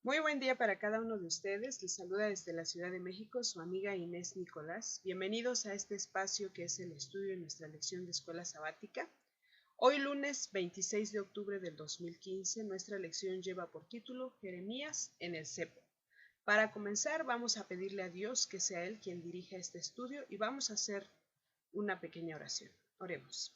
Muy buen día para cada uno de ustedes. Les saluda desde la Ciudad de México su amiga Inés Nicolás. Bienvenidos a este espacio que es el estudio de nuestra lección de escuela sabática. Hoy lunes 26 de octubre del 2015, nuestra lección lleva por título Jeremías en el cepo. Para comenzar vamos a pedirle a Dios que sea Él quien dirija este estudio y vamos a hacer una pequeña oración. Oremos.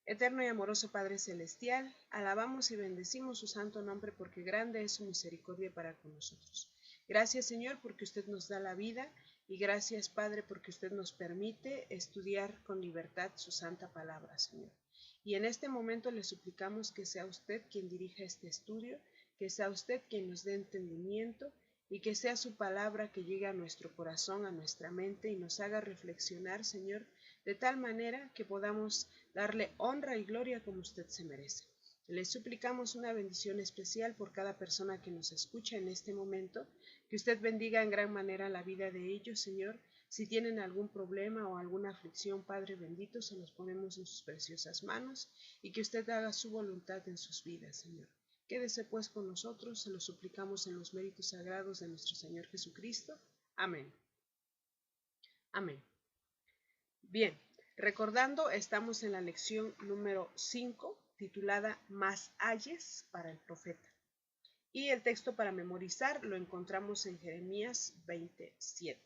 Eterno y amoroso Padre Celestial, alabamos y bendecimos su santo nombre porque grande es su misericordia para con nosotros. Gracias, Señor, porque usted nos da la vida y gracias, Padre, porque usted nos permite estudiar con libertad su santa palabra, Señor. Y en este momento le suplicamos que sea usted quien dirija este estudio, que sea usted quien nos dé entendimiento y que sea su palabra que llegue a nuestro corazón, a nuestra mente y nos haga reflexionar, Señor, de tal manera que podamos darle honra y gloria como usted se merece. Le suplicamos una bendición especial por cada persona que nos escucha en este momento, que usted bendiga en gran manera la vida de ellos, Señor. Si tienen algún problema o alguna aflicción, Padre bendito, se los ponemos en sus preciosas manos y que usted haga su voluntad en sus vidas, Señor. Quédese pues con nosotros, se lo suplicamos en los méritos sagrados de nuestro Señor Jesucristo. Amén. Amén. Bien, recordando, estamos en la lección número 5, titulada Más ayes para el profeta. Y el texto para memorizar lo encontramos en Jeremías 27.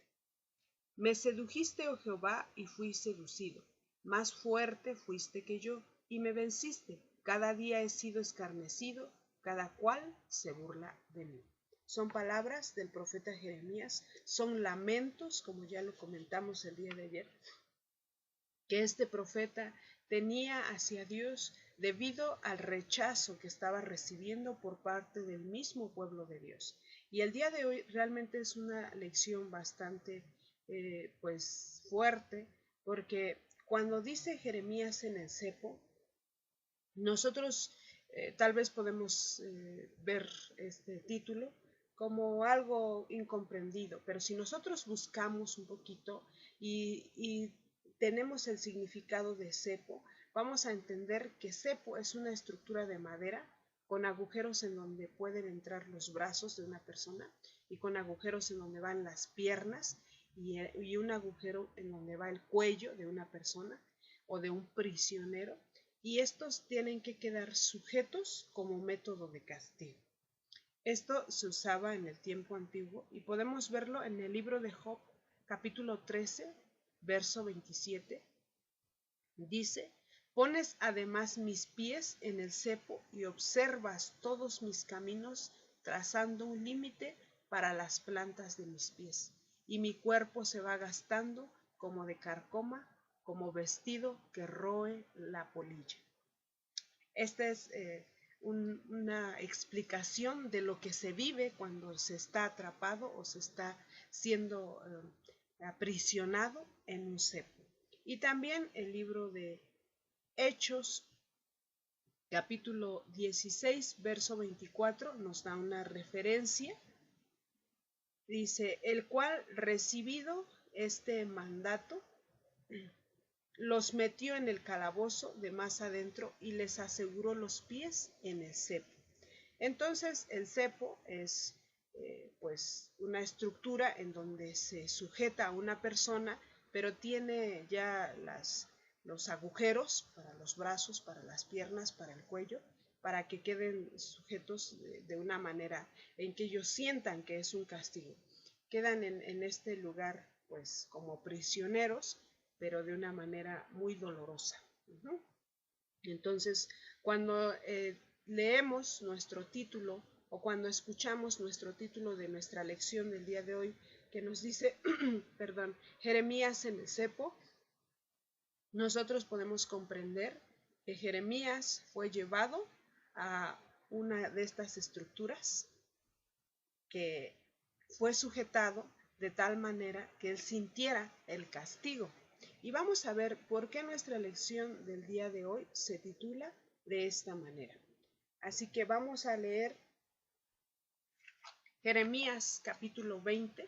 Me sedujiste, oh Jehová, y fui seducido. Más fuerte fuiste que yo, y me venciste. Cada día he sido escarnecido, cada cual se burla de mí. Son palabras del profeta Jeremías, son lamentos, como ya lo comentamos el día de ayer, que este profeta tenía hacia Dios debido al rechazo que estaba recibiendo por parte del mismo pueblo de Dios. Y el día de hoy realmente es una lección bastante pues fuerte, porque cuando dice Jeremías en el cepo, nosotros tal vez podemos ver este título como algo incomprendido, pero si nosotros buscamos un poquito y tenemos el significado de cepo, vamos a entender que cepo es una estructura de madera con agujeros en donde pueden entrar los brazos de una persona y con agujeros en donde van las piernas y un agujero en donde va el cuello de una persona o de un prisionero, y estos tienen que quedar sujetos como método de castigo. Esto se usaba en el tiempo antiguo y podemos verlo en el libro de Job, capítulo 13, verso 27. Dice: pones además mis pies en el cepo y observas todos mis caminos, trazando un límite para las plantas de mis pies, y mi cuerpo se va gastando como de carcoma, como vestido que roe la polilla. Esta es una explicación de lo que se vive cuando se está atrapado o se está siendo aprisionado en un cepo. Y también el libro de Hechos, capítulo 16, verso 24, nos da una referencia. Dice: el cual, recibido este mandato, los metió en el calabozo de más adentro y les aseguró los pies en el cepo. Entonces el cepo es pues una estructura en donde se sujeta a una persona, pero tiene ya los agujeros para los brazos, para las piernas, para el cuello, para que queden sujetos de una manera en que ellos sientan que es un castigo. Quedan en este lugar pues como prisioneros, pero de una manera muy dolorosa. Entonces, cuando leemos nuestro título o cuando escuchamos nuestro título de nuestra lección del día de hoy, que nos dice, perdón, Jeremías en el cepo, nosotros podemos comprender que Jeremías fue llevado a una de estas estructuras, que fue sujetado de tal manera que él sintiera el castigo. Y vamos a ver por qué nuestra lección del día de hoy se titula de esta manera. Así que vamos a leer Jeremías capítulo 20.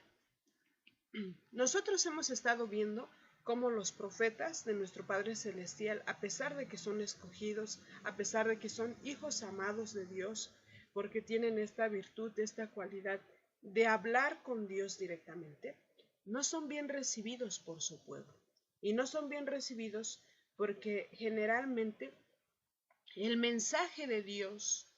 Nosotros hemos estado viendo cómo los profetas de nuestro Padre Celestial, a pesar de que son escogidos, a pesar de que son hijos amados de Dios, porque tienen esta virtud, esta cualidad de hablar con Dios directamente, no son bien recibidos por su pueblo. Y no son bien recibidos porque generalmente el mensaje de Dios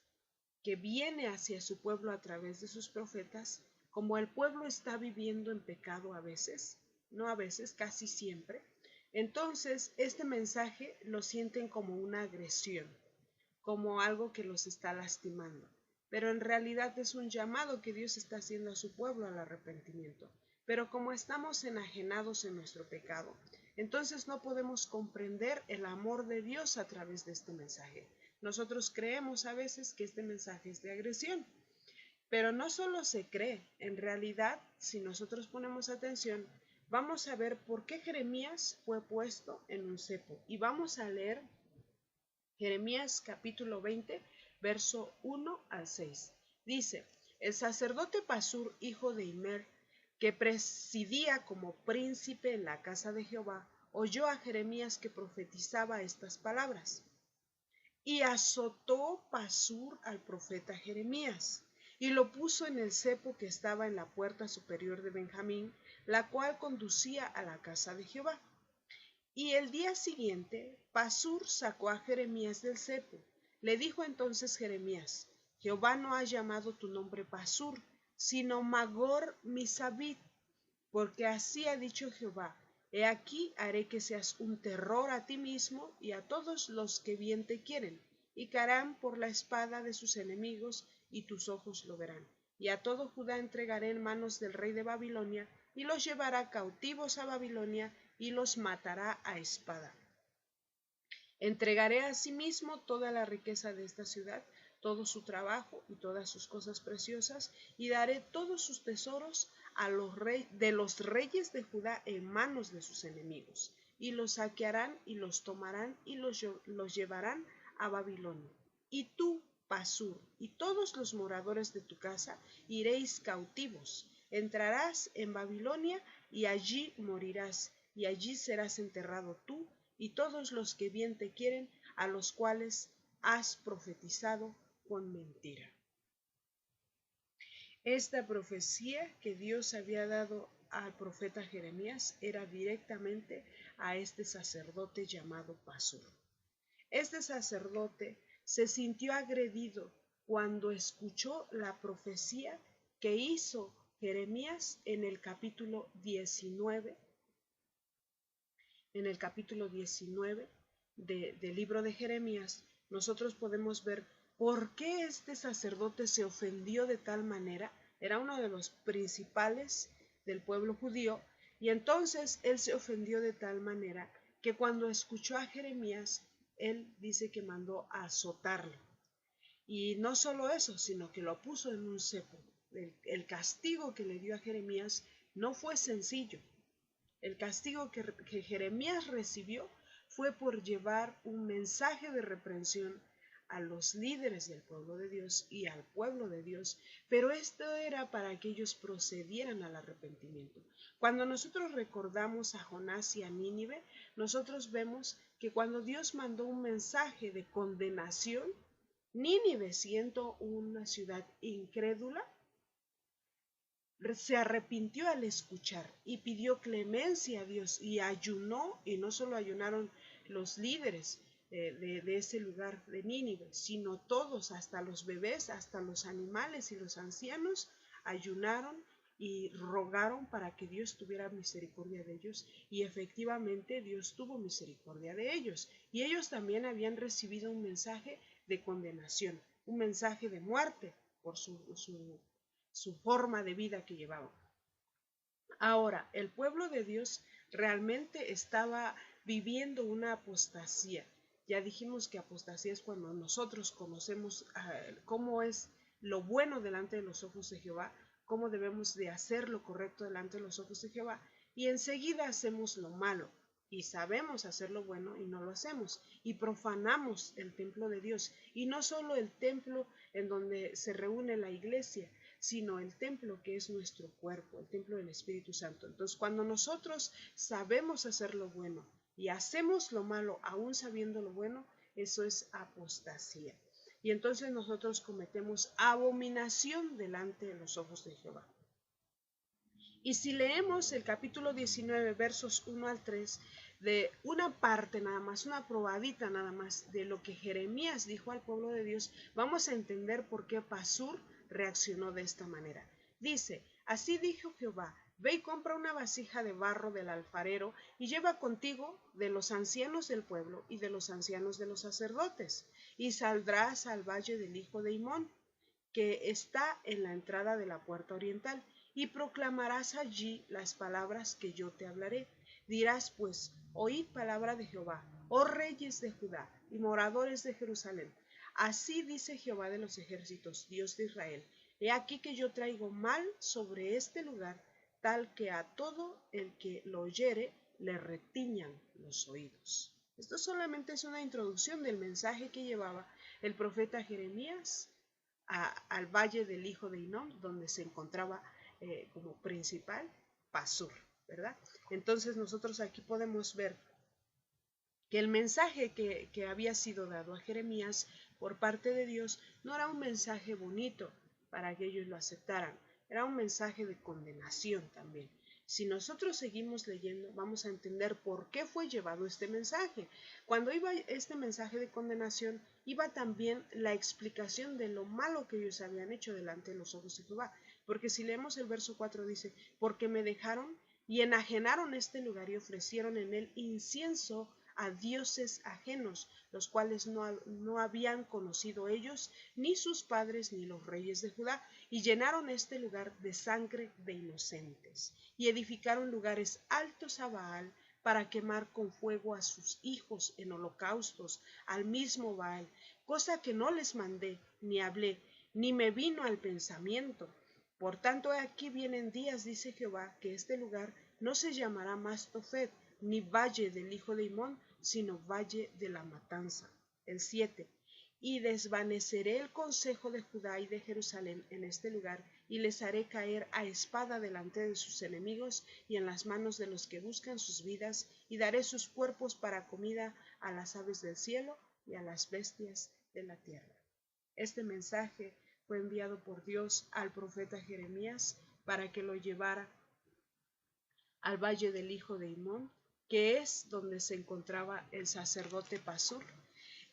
que viene hacia su pueblo a través de sus profetas, como el pueblo está viviendo en pecado a veces, no a veces, casi siempre, entonces este mensaje lo sienten como una agresión, como algo que los está lastimando. Pero en realidad es un llamado que Dios está haciendo a su pueblo al arrepentimiento. Pero como estamos enajenados en nuestro pecado, entonces no podemos comprender el amor de Dios a través de este mensaje. Nosotros creemos a veces que este mensaje es de agresión, pero no solo se cree, en realidad, si nosotros ponemos atención, vamos a ver por qué Jeremías fue puesto en un cepo. Y vamos a leer Jeremías capítulo 20, verso 1 al 6. Dice, el sacerdote Pasur, hijo de Immer, que presidía como príncipe en la casa de Jehová, oyó a Jeremías que profetizaba estas palabras. Y azotó Pasur al profeta Jeremías, y lo puso en el cepo que estaba en la puerta superior de Benjamín, la cual conducía a la casa de Jehová. Y el día siguiente, Pasur sacó a Jeremías del cepo. Le dijo entonces Jeremías, Jehová no ha llamado tu nombre Pasur, sino Magor Misabit, porque así ha dicho Jehová, he aquí haré que seas un terror a ti mismo y a todos los que bien te quieren, y caerán por la espada de sus enemigos, y tus ojos lo verán. Y a todo Judá entregaré en manos del rey de Babilonia, y los llevará cautivos a Babilonia, y los matará a espada. Entregaré asimismo toda la riqueza de esta ciudad, todo su trabajo y todas sus cosas preciosas, y daré todos sus tesoros a los reyes de Judá en manos de sus enemigos, y los saquearán y los tomarán y los llevarán a Babilonia. Y tú, Pasur, y todos los moradores de tu casa iréis cautivos, entrarás en Babilonia y allí morirás, y allí serás enterrado tú y todos los que bien te quieren, a los cuales has profetizado con mentira. Esta profecía que Dios había dado al profeta Jeremías era directamente a este sacerdote llamado Pasur. Este sacerdote se sintió agredido cuando escuchó la profecía que hizo Jeremías en el capítulo 19 del libro de Jeremías. Nosotros podemos ver por qué este sacerdote se ofendió de tal manera. Era uno de los principales del pueblo judío, y entonces él se ofendió de tal manera que cuando escuchó a Jeremías, él dice que mandó a azotarlo. Y no solo eso, sino que lo puso en un cepo. El castigo que le dio a Jeremías no fue sencillo. El castigo que Jeremías recibió fue por llevar un mensaje de reprensión a los líderes del pueblo de Dios y al pueblo de Dios, pero esto era para que ellos procedieran al arrepentimiento. Cuando nosotros recordamos a Jonás y a Nínive, nosotros vemos que cuando Dios mandó un mensaje de condenación, Nínive, siendo una ciudad incrédula, se arrepintió al escuchar y pidió clemencia a Dios y ayunó, y no solo ayunaron los líderes de ese lugar de Nínive, sino todos, hasta los bebés, hasta los animales y los ancianos, ayunaron y rogaron para que Dios tuviera misericordia de ellos, y efectivamente Dios tuvo misericordia de ellos, y ellos también habían recibido un mensaje de condenación, un mensaje de muerte por su forma de vida que llevaban. Ahora, el pueblo de Dios realmente estaba viviendo una apostasía. Ya dijimos que apostasía es cuando nosotros conocemos cómo es lo bueno delante de los ojos de Jehová, cómo debemos de hacer lo correcto delante de los ojos de Jehová, y enseguida hacemos lo malo, y sabemos hacer lo bueno y no lo hacemos, y profanamos el templo de Dios, y no solo el templo en donde se reúne la iglesia, sino el templo que es nuestro cuerpo, el templo del Espíritu Santo. Entonces, cuando nosotros sabemos hacer lo bueno y hacemos lo malo aún sabiendo lo bueno, eso es apostasía. y entonces nosotros cometemos abominación delante de los ojos de Jehová. Y si leemos el capítulo 19, versos 1 al 3, de una parte nada más, una probadita nada más de lo que Jeremías dijo al pueblo de Dios, vamos a entender por qué Pasur reaccionó de esta manera. Dice, así dijo Jehová, ve y compra una vasija de barro del alfarero y lleva contigo de los ancianos del pueblo y de los ancianos de los sacerdotes, y saldrás al valle del hijo de Himón, que está en la entrada de la puerta oriental, y proclamarás allí las palabras que yo te hablaré. Dirás pues, oíd palabra de Jehová, oh reyes de Judá y moradores de Jerusalén. Así dice Jehová de los ejércitos, Dios de Israel, he aquí que yo traigo mal sobre este lugar, tal que a todo el que lo oyere le retiñan los oídos. Esto solamente es una introducción del mensaje que llevaba el profeta Jeremías al valle del hijo de Hinnom, donde se encontraba como principal Pasur, ¿verdad? Entonces nosotros aquí podemos ver que el mensaje que había sido dado a Jeremías por parte de Dios no era un mensaje bonito para que ellos lo aceptaran, era un mensaje de condenación también. Si nosotros seguimos leyendo, vamos a entender por qué fue llevado este mensaje. Cuando iba este mensaje de condenación, iba también la explicación de lo malo que ellos habían hecho delante de los ojos de Jehová. Porque si leemos el verso 4 dice, porque me dejaron y enajenaron este lugar y ofrecieron en él incienso a dioses ajenos, los cuales no habían conocido ellos, ni sus padres, ni los reyes de Judá, y llenaron este lugar de sangre de inocentes, y edificaron lugares altos a Baal, para quemar con fuego a sus hijos en holocaustos, al mismo Baal, cosa que no les mandé, ni hablé, ni me vino al pensamiento. Por tanto, aquí vienen días, dice Jehová, que este lugar no se llamará más Tofet, ni valle del hijo de Himón, sino valle de la matanza. El 7. Y desvaneceré el consejo de Judá y de Jerusalén en este lugar, y les haré caer a espada delante de sus enemigos y en las manos de los que buscan sus vidas, y daré sus cuerpos para comida a las aves del cielo y a las bestias de la tierra. Este mensaje fue enviado por Dios al profeta Jeremías para que lo llevara al valle del hijo de Himón, que es donde se encontraba el sacerdote Pasur,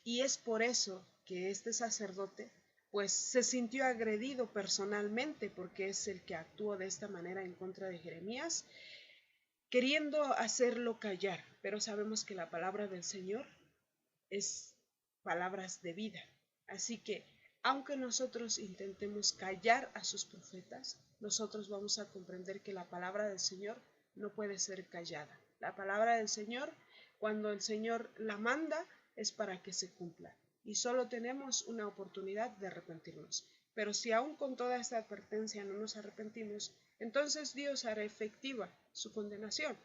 y es por eso que este sacerdote pues se sintió agredido personalmente, porque es el que actuó de esta manera en contra de Jeremías, queriendo hacerlo callar, pero sabemos que la palabra del Señor es palabras de vida, así que aunque nosotros intentemos callar a sus profetas, nosotros vamos a comprender que la palabra del Señor no puede ser callada. La palabra del Señor, cuando el Señor la manda, es para que se cumpla. Y solo tenemos una oportunidad de arrepentirnos. Pero si aún con toda esta advertencia no nos arrepentimos, entonces Dios hará efectiva su condenación.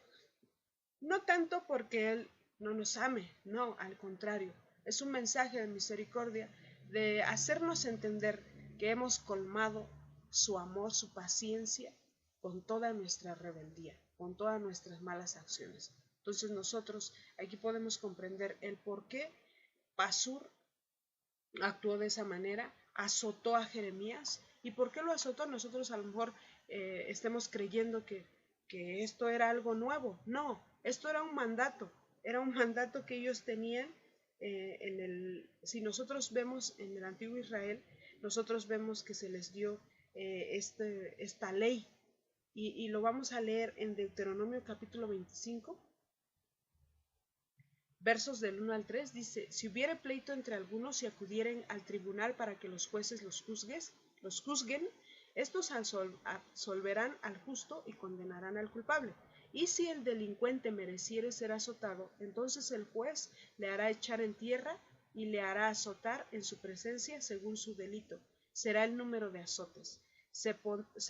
No tanto porque Él no nos ame, no, al contrario. Es un mensaje de misericordia, de hacernos entender que hemos colmado su amor, su paciencia, con toda nuestra rebeldía, con todas nuestras malas acciones. Entonces nosotros aquí podemos comprender el por qué Pasur actuó de esa manera, azotó a Jeremías. ¿Y por qué lo azotó? Nosotros a lo mejor estemos creyendo que esto era algo nuevo. No, esto era un mandato que ellos tenían. Si nosotros vemos en el antiguo Israel, nosotros vemos que se les dio esta ley, y lo vamos a leer en Deuteronomio capítulo 25, versos del 1 al 3, dice, si hubiere pleito entre algunos y acudieren al tribunal para que los jueces los juzguen, estos absolverán al justo y condenarán al culpable. Y si el delincuente mereciere ser azotado, entonces el juez le hará echar en tierra y le hará azotar en su presencia según su delito. Será el número de azotes. Se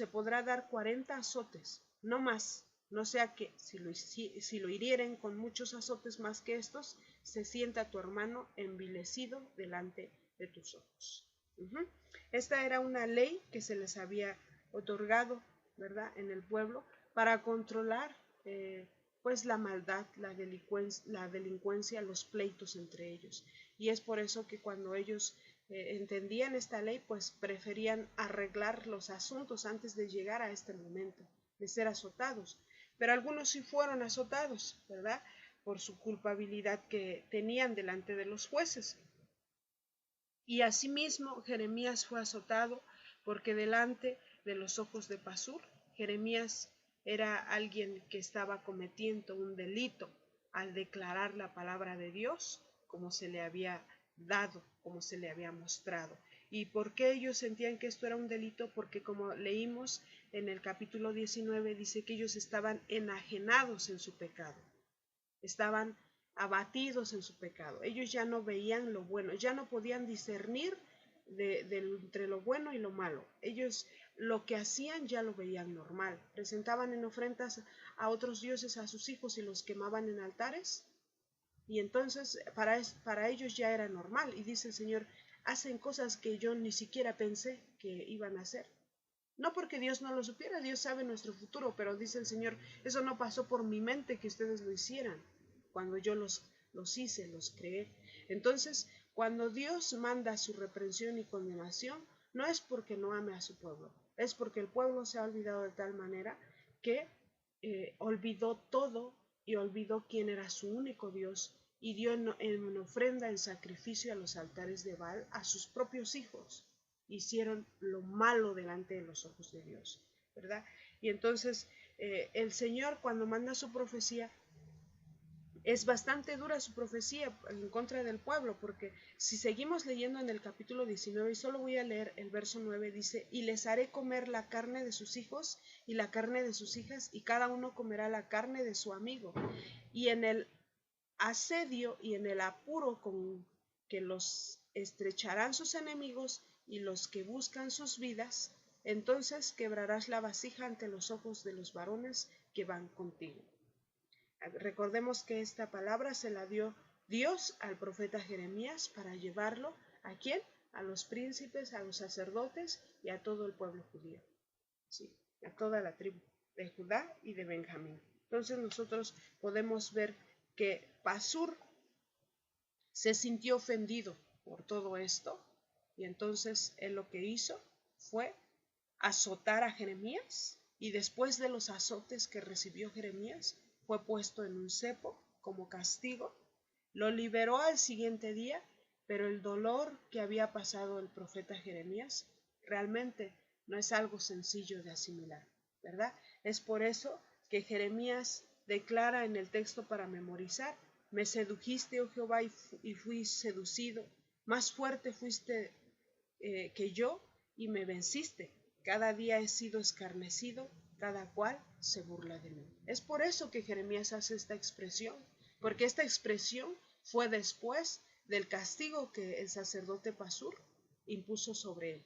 podrá dar 40 azotes, no más, no sea que si lo hirieren con muchos azotes más que estos, se sienta tu hermano envilecido delante de tus ojos. Esta era una ley que se les había otorgado, ¿verdad?, en el pueblo para controlar pues la maldad, la delincuencia, los pleitos entre ellos. Y es por eso que cuando ellos entendían esta ley, pues preferían arreglar los asuntos antes de llegar a este momento de ser azotados. Pero algunos sí fueron azotados, ¿verdad? Por su culpabilidad que tenían delante de los jueces. Y asimismo Jeremías fue azotado porque delante de los ojos de Pasur, Jeremías era alguien que estaba cometiendo un delito al declarar la palabra de Dios como se le había dado, como se le había mostrado. ¿Y por qué ellos sentían que esto era un delito? Porque como leímos en el capítulo 19, dice que ellos estaban enajenados en su pecado, estaban abatidos en su pecado. Ellos ya no veían lo bueno, ya no podían discernir entre lo bueno y lo malo. Ellos lo que hacían ya lo veían normal. Presentaban en ofrendas a otros dioses a sus hijos y los quemaban en altares. Y entonces para ellos ya era normal. Y dice el Señor, hacen cosas que yo ni siquiera pensé que iban a hacer. No porque Dios no lo supiera, Dios sabe nuestro futuro, pero dice el Señor, eso no pasó por mi mente que ustedes lo hicieran, cuando yo los hice, los creé. Entonces, cuando Dios manda su reprensión y condenación, no es porque no ame a su pueblo, es porque el pueblo se ha olvidado de tal manera que olvidó todo y olvidó quién era su único Dios y dio en ofrenda, en sacrificio a los altares de Baal a sus propios hijos. Hicieron lo malo delante de los ojos de Dios, ¿verdad? Y entonces el Señor, cuando manda su profecía, es bastante dura su profecía en contra del pueblo, porque si seguimos leyendo en el capítulo 19, y solo voy a leer el verso 9, dice, y les haré comer la carne de sus hijos y la carne de sus hijas, y cada uno comerá la carne de su amigo. Y en el asedio y en el apuro con que los estrecharán sus enemigos y los que buscan sus vidas, entonces quebrarás la vasija ante los ojos de los varones que van contigo. Recordemos que esta palabra se la dio Dios al profeta Jeremías para llevarlo ¿a quién? A los príncipes, a los sacerdotes y a todo el pueblo judío, sí, a toda la tribu de Judá y de Benjamín. Entonces nosotros podemos ver que Pasur se sintió ofendido por todo esto y entonces él lo que hizo fue azotar a Jeremías y después de los azotes que recibió Jeremías fue puesto en un cepo como castigo. Lo liberó al siguiente día, pero el dolor que había pasado el profeta Jeremías realmente no es algo sencillo de asimilar, ¿verdad? Es por eso que Jeremías declara en el texto para memorizar, me sedujiste, oh Jehová, y fui seducido, más fuerte fuiste que yo y me venciste. Cada día he sido escarnecido, cada cual se burla de mí. Es por eso que Jeremías hace esta expresión, porque esta expresión fue después del castigo que el sacerdote Pasur impuso sobre él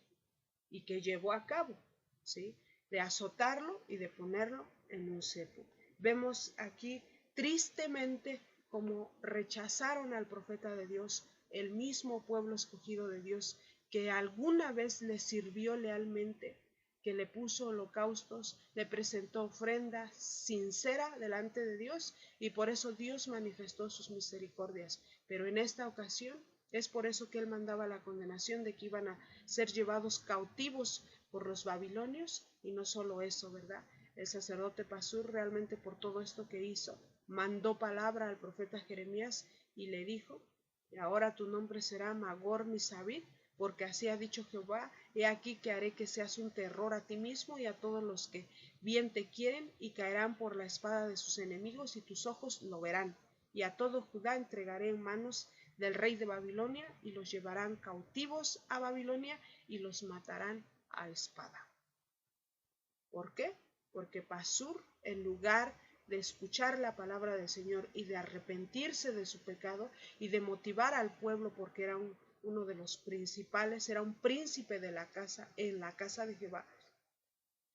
y que llevó a cabo, ¿sí? De azotarlo y de ponerlo en un cepo. Vemos aquí tristemente cómo rechazaron al profeta de Dios, el mismo pueblo escogido de Dios que alguna vez le sirvió lealmente, que le puso holocaustos, le presentó ofrenda sincera delante de Dios y por eso Dios manifestó sus misericordias. Pero en esta ocasión es por eso que él mandaba la condenación de que iban a ser llevados cautivos por los babilonios y no solo eso, ¿verdad? El sacerdote Pasur realmente por todo esto que hizo mandó palabra al profeta Jeremías y le dijo, ahora tu nombre será Magor Misabit, porque así ha dicho Jehová, he aquí que haré que seas un terror a ti mismo y a todos los que bien te quieren, y caerán por la espada de sus enemigos, y tus ojos lo verán. Y a todo Judá entregaré en manos del rey de Babilonia, y los llevarán cautivos a Babilonia, y los matarán a espada. ¿Por qué? Porque Pasur, en lugar de escuchar la palabra del Señor y de arrepentirse de su pecado y de motivar al pueblo, porque era uno de los principales, era un príncipe de la casa, en la casa de Jehová,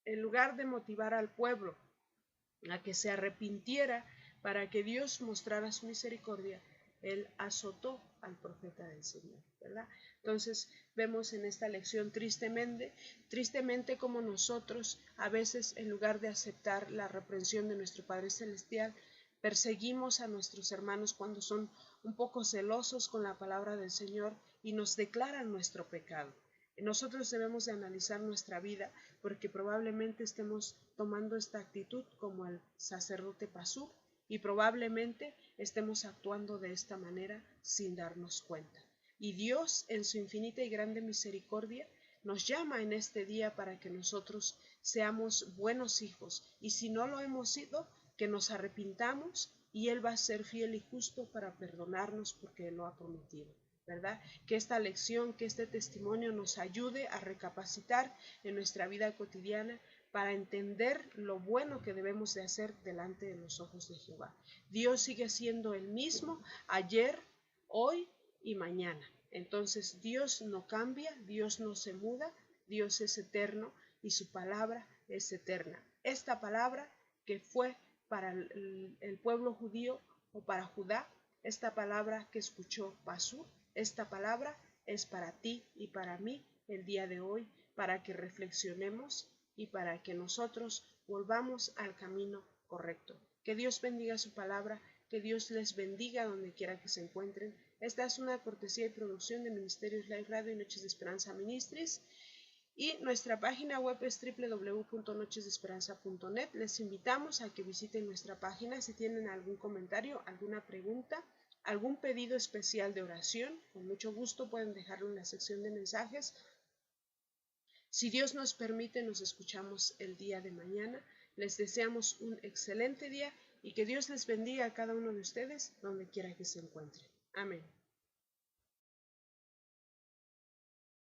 en lugar de motivar al pueblo a que se arrepintiera para que Dios mostrara su misericordia, él azotó al profeta del Señor, ¿verdad? Entonces vemos en esta lección tristemente como nosotros a veces en lugar de aceptar la reprensión de nuestro Padre Celestial, perseguimos a nuestros hermanos cuando son un poco celosos con la palabra del Señor y nos declaran nuestro pecado. Nosotros debemos de analizar nuestra vida porque probablemente estemos tomando esta actitud como el sacerdote Pasur y probablemente estemos actuando de esta manera sin darnos cuenta. Y Dios, en su infinita y grande misericordia, nos llama en este día para que nosotros seamos buenos hijos, y si no lo hemos sido, que nos arrepintamos y Él va a ser fiel y justo para perdonarnos porque Él lo ha prometido, ¿verdad? Que esta lección, que este testimonio nos ayude a recapacitar en nuestra vida cotidiana para entender lo bueno que debemos de hacer delante de los ojos de Jehová. Dios sigue siendo el mismo ayer, hoy y mañana. Entonces Dios no cambia, Dios no se muda, Dios es eterno y su palabra es eterna. Esta palabra que fue para el pueblo judío o para Judá, esta palabra que escuchó Pasur, esta palabra es para ti y para mí el día de hoy, para que reflexionemos y para que nosotros volvamos al camino correcto. Que Dios bendiga su palabra, que Dios les bendiga donde quiera que se encuentren. Esta es una cortesía y producción de Ministerios Live Radio y Noches de Esperanza Ministries. Y nuestra página web es www.nochesdeesperanza.net. Les invitamos a que visiten nuestra página si tienen algún comentario, alguna pregunta, algún pedido especial de oración. Con mucho gusto pueden dejarlo en la sección de mensajes. Si Dios nos permite, nos escuchamos el día de mañana. Les deseamos un excelente día y que Dios les bendiga a cada uno de ustedes donde quiera que se encuentren. Amén.